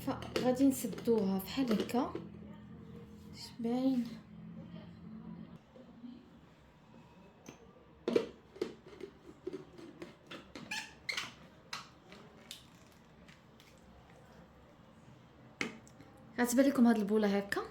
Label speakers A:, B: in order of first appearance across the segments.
A: فغادي نسدوها بحال هكا باش باين. غتبان لكم هاد البوله هكا.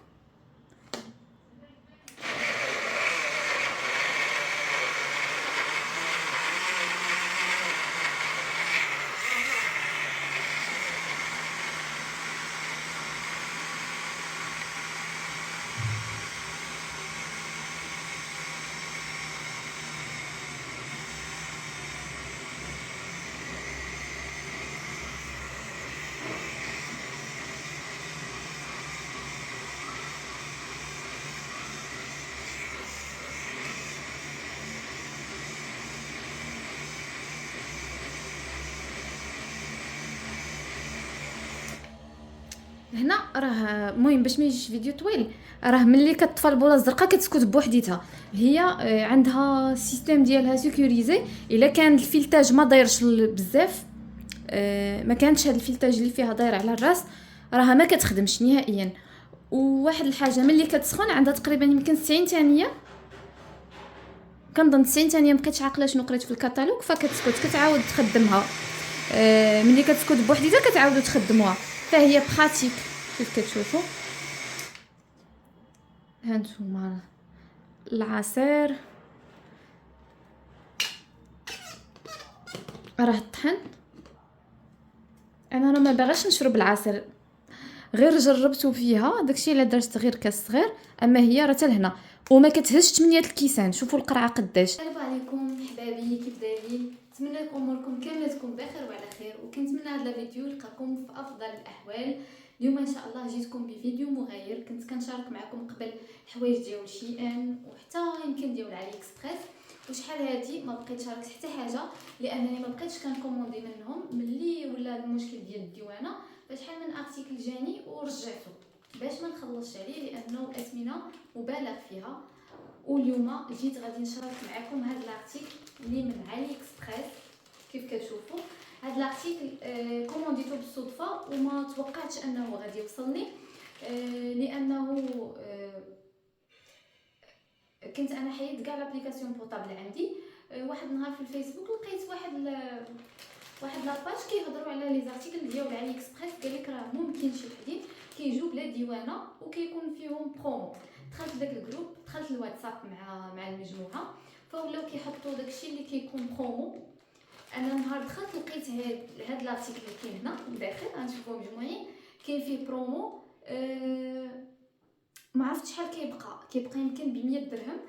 A: هنا راه المهم باش ما يجيش فيديو طويل، راه ملي كتطفى البوله الزرقاء كتسكت بوحديتها. هي عندها سيستم ديالها سيكوريزي. الا كان الفلتاج ما دايرش بزاف، ما كانتش هاد الفلتاج اللي فيها داير على الراس، راها ما كتخدمش نهائيا. وواحد الحاجه ملي كتسخن عندها تقريبا يمكن 90 ثانيه، كنظن 90 ثانيه. مابقيتش عاقله شنو قريت في الكتالوج. فكتسكت كتعاود تخدمها. ملي كتسكت بوحديتها كتعاودوا تخدموها. فهي براتيك كيف كتشوفوا. هانتوما العصير راه طحن. انا راه ما باغاش نشرب العصير، غير جربته فيها داكشي الا درت غير كاس صغير. اما هي راه حتى لهنا وما كتهزش 8 الكيسان. شوفوا القرعه قداش. السلام عليكم حبابي، كيف دايرين؟ نتمنى لكم اموركم كامله تكون بخير وعلى خير، وكنتمنى هذا الفيديو يلقاكم في افضل الاحوال. اليوم ان شاء الله جيتكم بفيديو مغاير. كنت كنشارك معكم قبل حوايج ديال شي ان وحتى يمكن ديال علي اكسبريس، وشحال هادي ما بقيت شاركت حتى حاجه لانني ما بقيتش كنكوموندي منهم ملي ولا المشكل ديال الديوانه. فشحال من ارتيكل جاني ورجعته باش ما نخلصش عليه لانه الاثمنه مبالغ فيها. واليوم جيت غادي نشارك معكم هذا الارتيكل اللي من علي اكسبريس. كيف كتشوفوا هذا الارتيكل كومونديتو بالصدفه وما توقعتش انه غادي يوصلني، لانه كنت انا حيدت كاع لابليكاسيون بورطابل عندي. واحد النهار في الفيسبوك لقيت واحد لاباج كيهضروا على لي زارتيكل ديال علي اكسبريس. قال لك راه ممكن شي وحدين كيجيو بلا ديوانه وكيكون فيهم برومو. دخلت لذاك الجروب، دخلت الواتساب مع المجموعه، فولاو كيحطوا داكشي اللي كيكون برومو. انا نهار دخلت لقيت هاد لارتيكل اللي كاين هنا داخل غنشوفوه مجموعين كاين فيه برومو. ما عرفتش شحال كيبقى يمكن ب 100 درهم.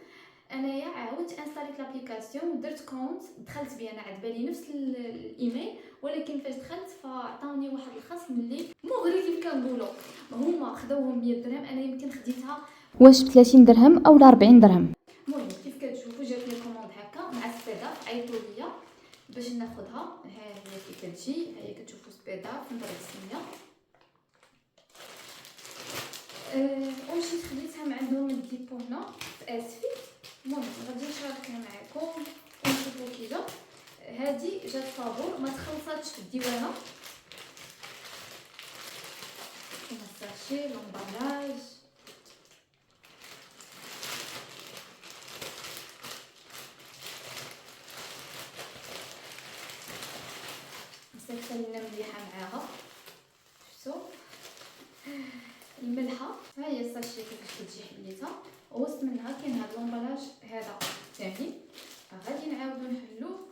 A: انايا عاودت انستاليت لابليكاسيون ودرت كونت، دخلت بيه انا عاد بالي نفس الايميل، ولكن فاش دخلت فعطاوني واحد الخصم اللي مغري كيف كنقولوا. هما خداوهم 100 درهم، انا يمكن خديتها واش ب 30 درهم او 40 درهم. المهم كيف كتشوفوا جاتني كوموند هكا مع سبيدا، عيطوا ليا باش ناخذها. ها هي كي كتجي، ها هي كتشوفوا سبيدا في نظره السميه. ومشيت خديتها من عندهم الديبو هنا في اسفي. المهم غادي نشاركها معكم ونشوفوا كيجا. هذه جات فابور ما تخلصاتش في الديوانه. كما الساشي لومبالاج مسكتها مليحه معاها. شفتوا الملحه، ها هي الساشي كيفاش كتجي حليتها. وسط منها كاين هذا لومبالاج هذا ثاني. غادي نعاودو نحلوه.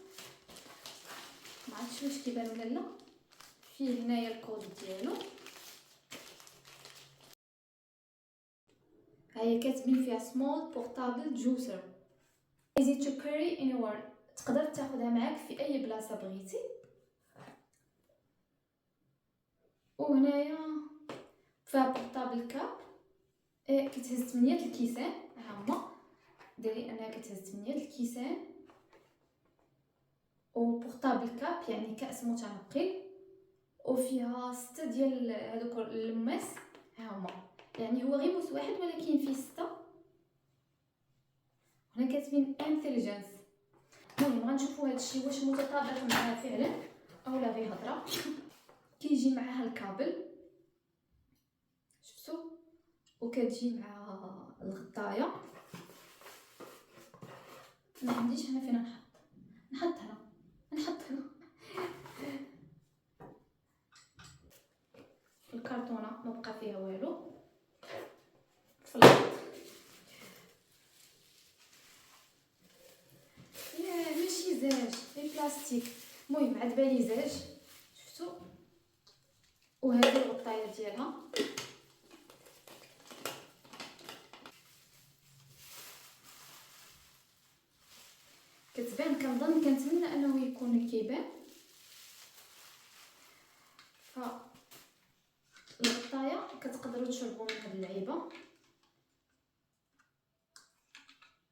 A: ما عرفتش واش كيبان ولا لا. فيه هنايا الكود ديالو، هي كاتبين فيها سمول بورتابل جوسر easy to carry anywhere. تقدر تاخذها معاك في اي بلاصه بغيتي. وهنايا فيها بورتابل كاب، كتهز 8 الكيسان. ها هما دايرين انها كتهز 8 الكيسان. وبورتابل كاب يعني كاس متنقل، وفيها 6 ديال هذوك اللماس. ها هما يعني هو غير موس واحد ولكن فيه 6. هنا كاتبين انتليجنس. المهم غنشوفوا هادشي واش متطابق معاه فعلا اولا غير هضره. كيجي معاها الكابل شفتوا؟ وكتجي مع الغطايه. ما عنديش هنا فين نحط هنا الكرتونه ما بقى فيها والو في الخط. ماشي زاج البلاستيك، المهم عاد بالي زاج. شفتوا؟ وهذه الغطايه ديالها كتبان، كنتمنى انه يكون كيبان. فالغطايه كتقدروا تشربوا من هاد اللعيبه،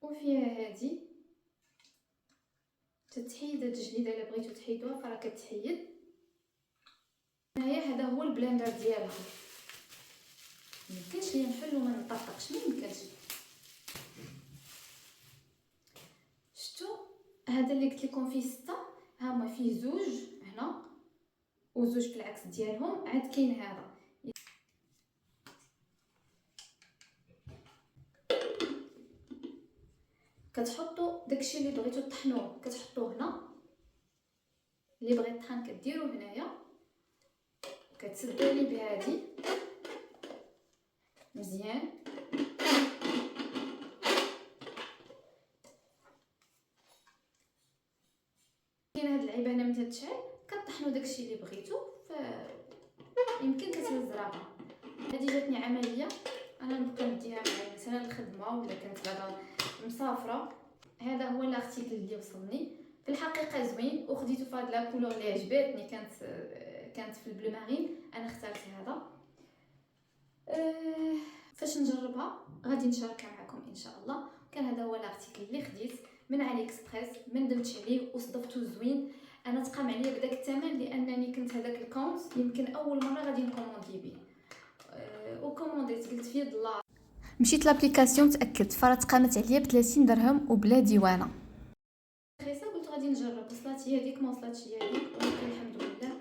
A: وفيها هادي تتحيد هاد الجليده الا بغيتو تحيدوها فراه كتحيد. هنايا هذا هو البلندر ديالها، ميمكنش لي نحل وما نطرطقش، ميمكنش. شفتوا هذا اللي قلت لكم فيه 6، هما فيه 2 هنا و2 في العكس ديالهم. عاد كاين هذا كتحطوا داكشي اللي بغيتو تطحنوه كتحطوه هنا، اللي بغيت طحن كديروه هنايا، كتسدوا لي بهادي مزيان. كاين هاد اللعيبه هنا ملي تشعل كطحنوا داكشي اللي بغيتو، يمكن كتهز رابعه. هادي جاتني عمليه انا نبقى نديها معايا مثلا الخدمه ولا كنت بعدا مسافره. هذا هو الارتيكل اللي وصلني، في الحقيقه زوين وخديته في هاد لا كولور اللي عجبتني، كانت في البلو مارين، انا اخترت هذا. فاش نجربها غادي نشاركها معكم ان شاء الله. كان هذا هو الارتيكل اللي خديت من علي اكسبريس، ما ندمتش عليه وصدفتو زوين. انا تقام عليا بداك الثمن لانني كنت هذاك الكونت يمكن اول مره غادي نكوموندي به، وكومونديت قلت فيه $. مشيت لابليكاسيون تاكدت، فرا تقامت عليا ب 30 درهم وبلا ديوانه. رخيصه قلت غادي نجرب. وصلت هي هذيك، ما وصلتش هي هذيك، ولكن الحمد لله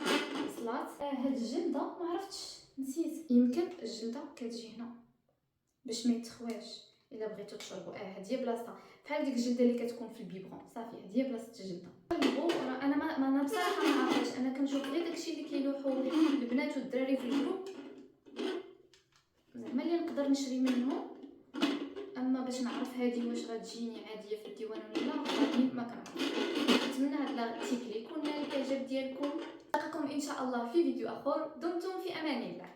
A: وصلت. هاد الجلده ما عرفتش، نسيت، يمكن الجلده كتجي هنا باش ما يتخواش الا بغيتو تشربوا. هذه بلاصتها بحال ديك الجلده اللي كتكون في البيبرون، صافي هذه بلاصه الجلده. قلبوا انا ما بصراحه ما عرفتش، انا كنشوف غير داكشي اللي كيلوحوا البنات والدراري في الجروب زعما اللي نقدر نشري منهم. اما باش نعرف هذه واش غتجيني عاديه في الديوان ولا لا غادي ما كنعرف. نتمنى هذا الارتيكل يكون نال الاعجاب ديالكم. نلقاكم ان شاء الله في فيديو اخر. دمتم في امان الله.